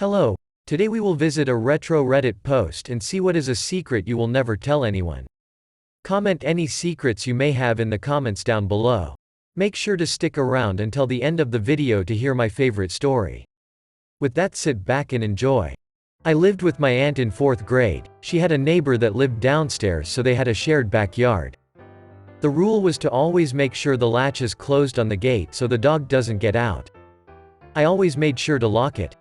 Hello. Today we will visit a retro Reddit post and see what is a secret you will never tell anyone. Comment any secrets you may have in the comments down below. Make sure to stick around until the end of the video to hear my favorite story. With that, sit back and enjoy. I lived with my aunt in 4th grade. She had a neighbor that lived downstairs, so they had a shared backyard. The rule was to always make sure the latch is closed on the gate so the dog doesn't get out. I always made sure to lock it.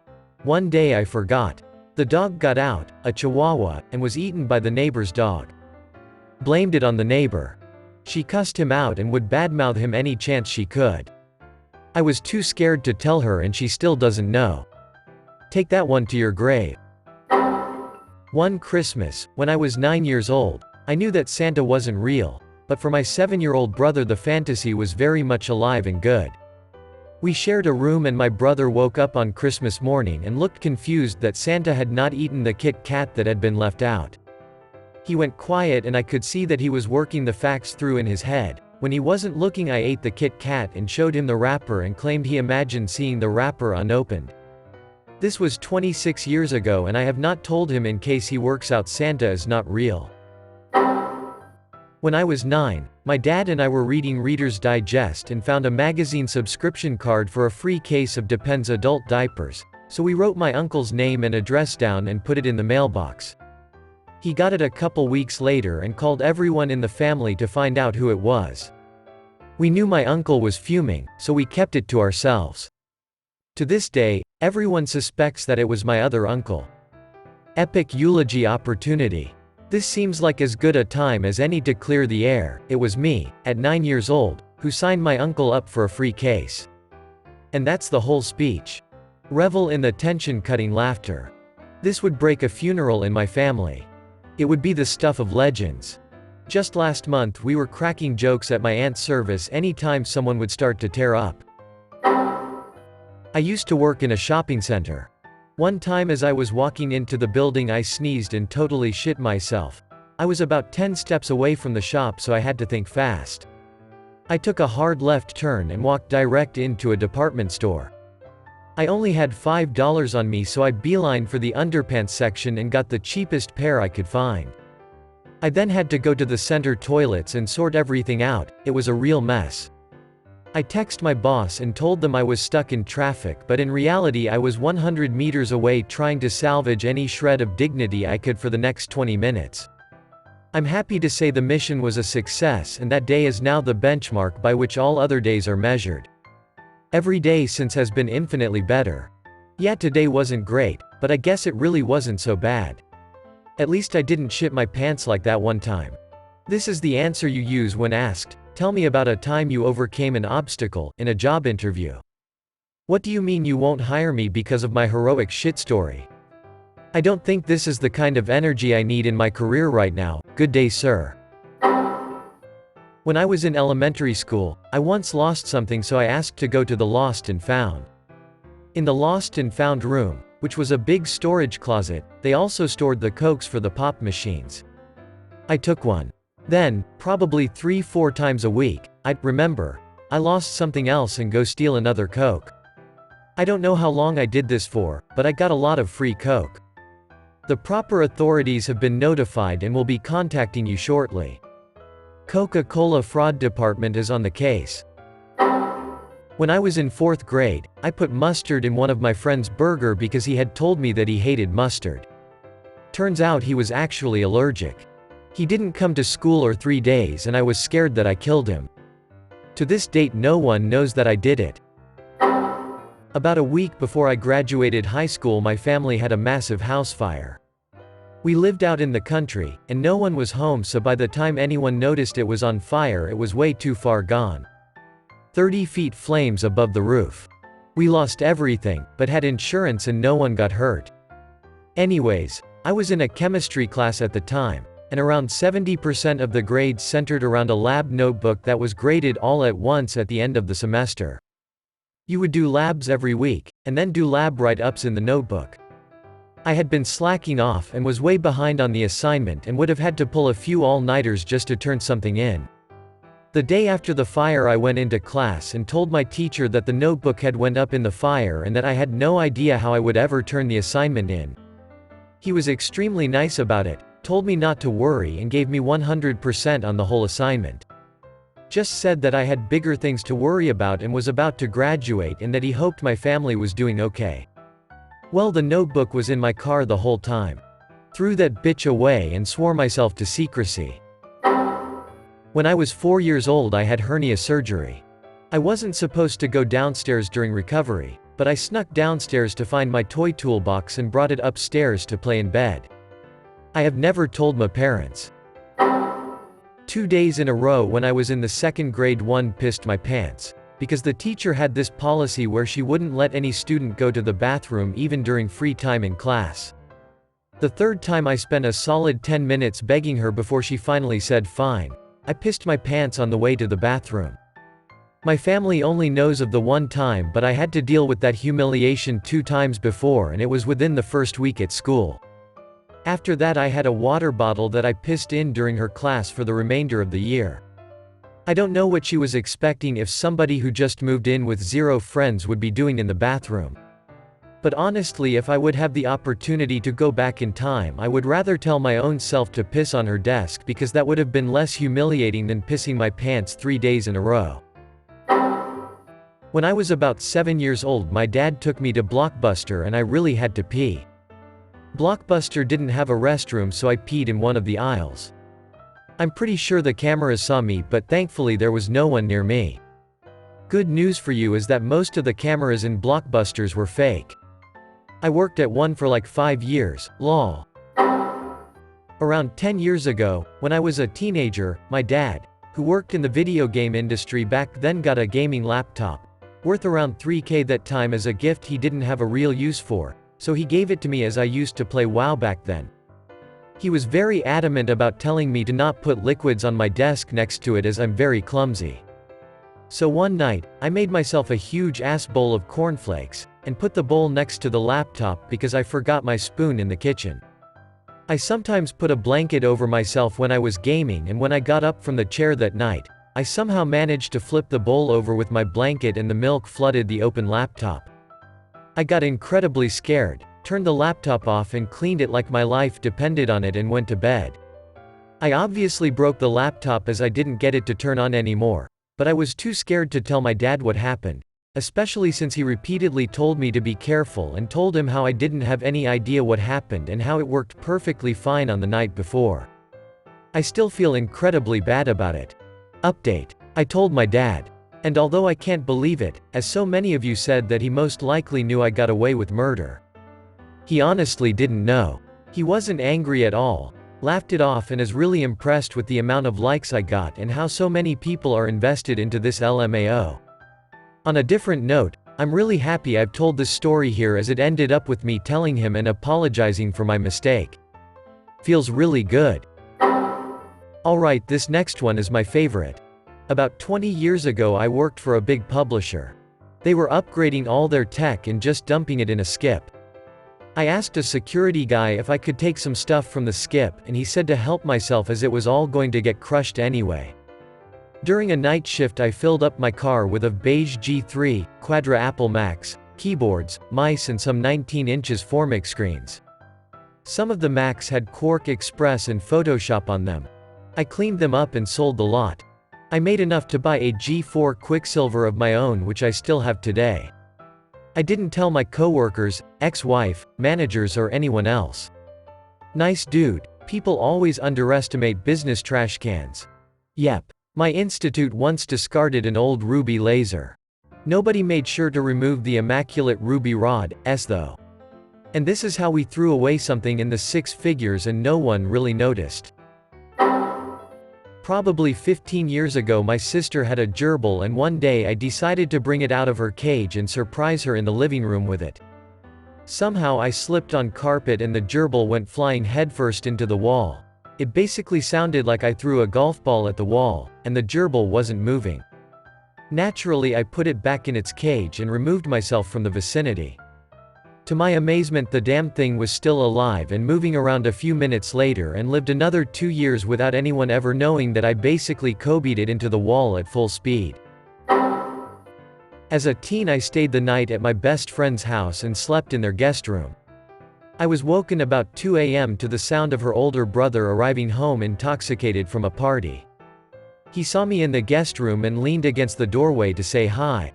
One day I forgot. The dog got out, a chihuahua, and was eaten by the neighbor's dog. Blamed it on the neighbor. She cussed him out and would badmouth him any chance she could. I was too scared to tell her, and she still doesn't know. Take that one to your grave. One Christmas, when I was 9 years old, I knew that Santa wasn't real, but for my 7-year-old brother the fantasy was very much alive and good. We shared a room, and my brother woke up on Christmas morning and looked confused that Santa had not eaten the Kit Kat that had been left out. He went quiet and I could see that he was working the facts through in his head. When he wasn't looking, I ate the Kit Kat and showed him the wrapper and claimed he imagined seeing the wrapper unopened. This was 26 years ago, and I have not told him in case he works out Santa is not real. When I was 9, my dad and I were reading Reader's Digest and found a magazine subscription card for a free case of Depends adult diapers, so we wrote my uncle's name and address down and put it in the mailbox. He got it a couple weeks later and called everyone in the family to find out who it was. We knew my uncle was fuming, so we kept it to ourselves. To this day, everyone suspects that it was my other uncle. Epic eulogy opportunity. This seems like as good a time as any to clear the air. It was me, at 9 years old, who signed my uncle up for a free case. And that's the whole speech. Revel in the tension-cutting laughter. This would break a funeral in my family. It would be the stuff of legends. Just last month we were cracking jokes at my aunt's service anytime someone would start to tear up. I used to work in a shopping center. One time as I was walking into the building I sneezed and totally shit myself. I was about 10 steps away from the shop, so I had to think fast. I took a hard left turn and walked direct into a department store. I only had $5 on me, so I beelined for the underpants section and got the cheapest pair I could find. I then had to go to the center toilets and sort everything out. It was a real mess. I texted my boss and told them I was stuck in traffic, but in reality I was 100 meters away trying to salvage any shred of dignity I could for the next 20 minutes. I'm happy to say the mission was a success, and that day is now the benchmark by which all other days are measured. Every day since has been infinitely better. Yeah, today wasn't great, but I guess it really wasn't so bad. At least I didn't shit my pants like that one time. This is the answer you use when asked, "Tell me about a time you overcame an obstacle," in a job interview. What do you mean you won't hire me because of my heroic shit story? I don't think this is the kind of energy I need in my career right now. Good day, sir. When I was in elementary school, I once lost something, so I asked to go to the Lost and Found. In the Lost and Found room, which was a big storage closet, they also stored the Cokes for the pop machines. I took one. Then, probably 3-4 times a week, I'd remember I lost something else and go steal another Coke. I don't know how long I did this for, but I got a lot of free Coke. The proper authorities have been notified and will be contacting you shortly. Coca-Cola fraud department is on the case. When I was in 4th grade, I put mustard in one of my friend's burger because he had told me that he hated mustard. Turns out he was actually allergic. He didn't come to school for 3 days, and I was scared that I killed him. To this date no one knows that I did it. About a week before I graduated high school, my family had a massive house fire. We lived out in the country, and no one was home, so by the time anyone noticed it was on fire it was way too far gone. 30 feet flames above the roof. We lost everything, but had insurance and no one got hurt. Anyways, I was in a chemistry class at the time, and around 70% of the grades centered around a lab notebook that was graded all at once at the end of the semester. You would do labs every week, and then do lab write-ups in the notebook. I had been slacking off and was way behind on the assignment and would have had to pull a few all-nighters just to turn something in. The day after the fire I went into class and told my teacher that the notebook had went up in the fire and that I had no idea how I would ever turn the assignment in. He was extremely nice about it, told me not to worry and gave me 100% on the whole assignment. Just said that I had bigger things to worry about and was about to graduate and that he hoped my family was doing okay. Well, the notebook was in my car the whole time. Threw that bitch away and swore myself to secrecy. When I was 4 years old I had hernia surgery. I wasn't supposed to go downstairs during recovery, but I snuck downstairs to find my toy toolbox and brought it upstairs to play in bed. I have never told my parents. 2 days in a row when I was in the second grade 1 pissed my pants, because the teacher had this policy where she wouldn't let any student go to the bathroom even during free time in class. The third time I spent a solid 10 minutes begging her before she finally said fine. I pissed my pants on the way to the bathroom. My family only knows of the one time, but I had to deal with that humiliation 2 times before and it was within the first week at school. After that I had a water bottle that I pissed in during her class for the remainder of the year. I don't know what she was expecting if somebody who just moved in with 0 friends would be doing in the bathroom. But honestly, if I would have the opportunity to go back in time, I would rather tell my own self to piss on her desk because that would have been less humiliating than pissing my pants 3 days in a row. When I was about 7 years old, my dad took me to Blockbuster and I really had to pee. Blockbuster didn't have a restroom, so I peed in one of the aisles. I'm pretty sure the cameras saw me, but thankfully there was no one near me. Good news for you is that most of the cameras in Blockbusters were fake. I worked at one for like 5 years, lol. Around 10 years ago, when I was a teenager, my dad, who worked in the video game industry back then, got a gaming laptop, worth around $3K that time, as a gift he didn't have a real use for, so he gave it to me as I used to play WoW back then. He was very adamant about telling me to not put liquids on my desk next to it as I'm very clumsy. So one night, I made myself a huge ass bowl of cornflakes, and put the bowl next to the laptop because I forgot my spoon in the kitchen. I sometimes put a blanket over myself when I was gaming, and when I got up from the chair that night, I somehow managed to flip the bowl over with my blanket and the milk flooded the open laptop. I got incredibly scared, turned the laptop off and cleaned it like my life depended on it and went to bed. I obviously broke the laptop as I didn't get it to turn on anymore, but I was too scared to tell my dad what happened, especially since he repeatedly told me to be careful and told him how I didn't have any idea what happened and how it worked perfectly fine on the night before. I still feel incredibly bad about it. Update. I told my dad. And although I can't believe it, as so many of you said that he most likely knew I got away with murder. He honestly didn't know. He wasn't angry at all, laughed it off, and is really impressed with the amount of likes I got and how so many people are invested into this LMAO. On a different note, I'm really happy I've told this story here, as it ended up with me telling him and apologizing for my mistake. Feels really good. Alright, this next one is my favorite. About 20 years ago I worked for a big publisher. They were upgrading all their tech and just dumping it in a skip. I asked a security guy if I could take some stuff from the skip, and he said to help myself as it was all going to get crushed anyway. During a night shift I filled up my car with a beige G3, Quadra Apple Macs, keyboards, mice and some 19 inches Formic screens. Some of the Macs had Quark Express and Photoshop on them. I cleaned them up and sold the lot. I made enough to buy a G4 Quicksilver of my own, which I still have today. I didn't tell my coworkers, ex-wife, managers or anyone else. Nice dude. People always underestimate business trash cans. Yep. My institute once discarded an old ruby laser. Nobody made sure to remove the immaculate ruby rod, though. And this is how we threw away something in the 6 figures and no one really noticed. Probably 15 years ago my sister had a gerbil, and one day I decided to bring it out of her cage and surprise her in the living room with it. Somehow I slipped on carpet and the gerbil went flying headfirst into the wall. It basically sounded like I threw a golf ball at the wall, and the gerbil wasn't moving. Naturally I put it back in its cage and removed myself from the vicinity. To my amazement, the damn thing was still alive and moving around a few minutes later, and lived another 2 years without anyone ever knowing that I basically Kobe'd it into the wall at full speed. As a teen, I stayed the night at my best friend's house and slept in their guest room. I was woken about 2 a.m. to the sound of her older brother arriving home intoxicated from a party. He saw me in the guest room and leaned against the doorway to say hi.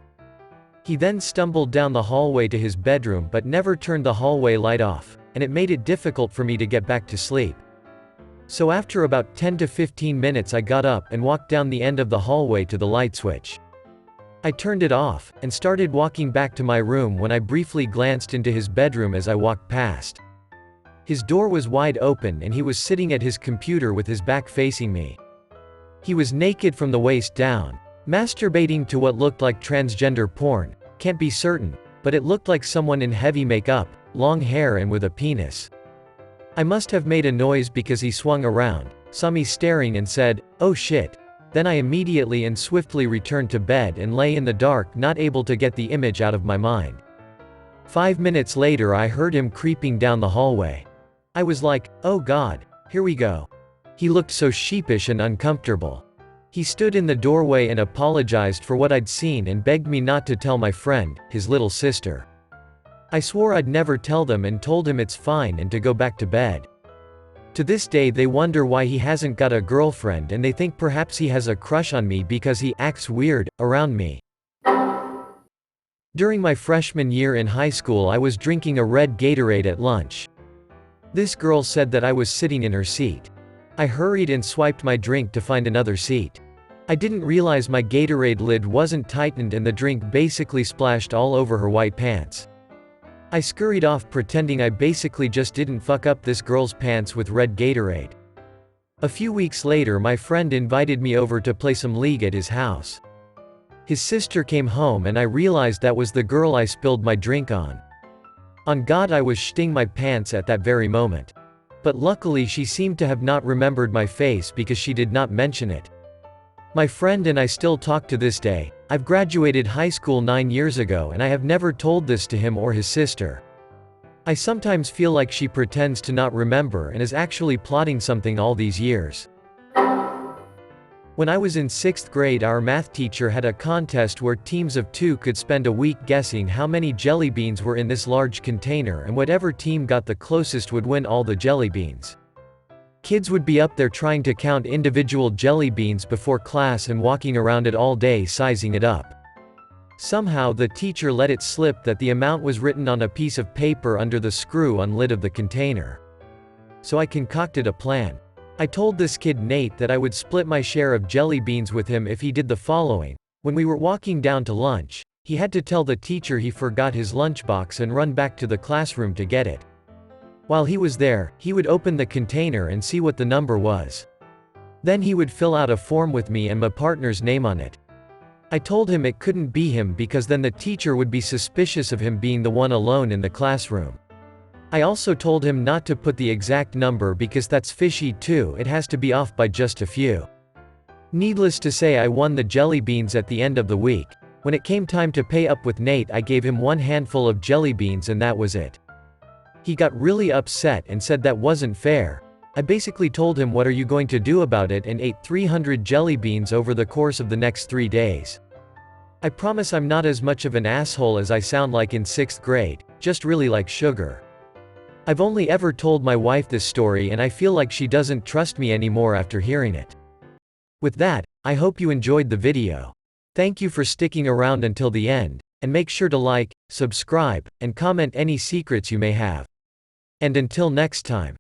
He then stumbled down the hallway to his bedroom but never turned the hallway light off, and it made it difficult for me to get back to sleep. So after about 10 to 15 minutes I got up and walked down the end of the hallway to the light switch. I turned it off, and started walking back to my room when I briefly glanced into his bedroom as I walked past. His door was wide open and he was sitting at his computer with his back facing me. He was naked from the waist down, masturbating to what looked like transgender porn. Can't be certain, but it looked like someone in heavy makeup, long hair and with a penis. I must have made a noise because he swung around, saw me staring and said, "Oh shit." Then I immediately and swiftly returned to bed and lay in the dark, not able to get the image out of my mind. 5 minutes later I heard him creeping down the hallway. I was like, "Oh God, here we go." He looked so sheepish and uncomfortable. He stood in the doorway and apologized for what I'd seen and begged me not to tell my friend, his little sister. I swore I'd never tell them and told him it's fine and to go back to bed. To this day they wonder why he hasn't got a girlfriend, and they think perhaps he has a crush on me because he acts weird around me. During my freshman year in high school I was drinking a red Gatorade at lunch. This girl said that I was sitting in her seat. I hurried and swiped my drink to find another seat. I didn't realize my Gatorade lid wasn't tightened and the drink basically splashed all over her white pants. I scurried off pretending I basically just didn't fuck up this girl's pants with red Gatorade. A few weeks later my friend invited me over to play some League at his house. His sister came home and I realized that was the girl I spilled my drink on. On God, I was shitting my pants at that very moment. But luckily she seemed to have not remembered my face because she did not mention it. My friend and I still talk to this day. I've graduated high school 9 years ago and I have never told this to him or his sister. I sometimes feel like she pretends to not remember and is actually plotting something all these years. When I was in 6th grade, our math teacher had a contest where teams of 2 could spend a week guessing how many jelly beans were in this large container, and whatever team got the closest would win all the jelly beans. Kids would be up there trying to count individual jelly beans before class and walking around it all day sizing it up. Somehow the teacher let it slip that the amount was written on a piece of paper under the screw-on lid of the container. So I concocted a plan. I told this kid Nate that I would split my share of jelly beans with him if he did the following. When we were walking down to lunch, he had to tell the teacher he forgot his lunchbox and run back to the classroom to get it. While he was there, he would open the container and see what the number was. Then he would fill out a form with me and my partner's name on it. I told him it couldn't be him because then the teacher would be suspicious of him being the one alone in the classroom. I also told him not to put the exact number because that's fishy too, it has to be off by just a few. Needless to say, I won the jelly beans at the end of the week. When it came time to pay up with Nate, I gave him 1 handful of jelly beans and that was it. He got really upset and said that wasn't fair. I basically told him, "What are you going to do about it?" and ate 300 jelly beans over the course of the next 3 days. I promise I'm not as much of an asshole as I sound like in 6th grade, just really like sugar. I've only ever told my wife this story and I feel like she doesn't trust me anymore after hearing it. With that, I hope you enjoyed the video. Thank you for sticking around until the end, and make sure to like, subscribe, and comment any secrets you may have. And until next time.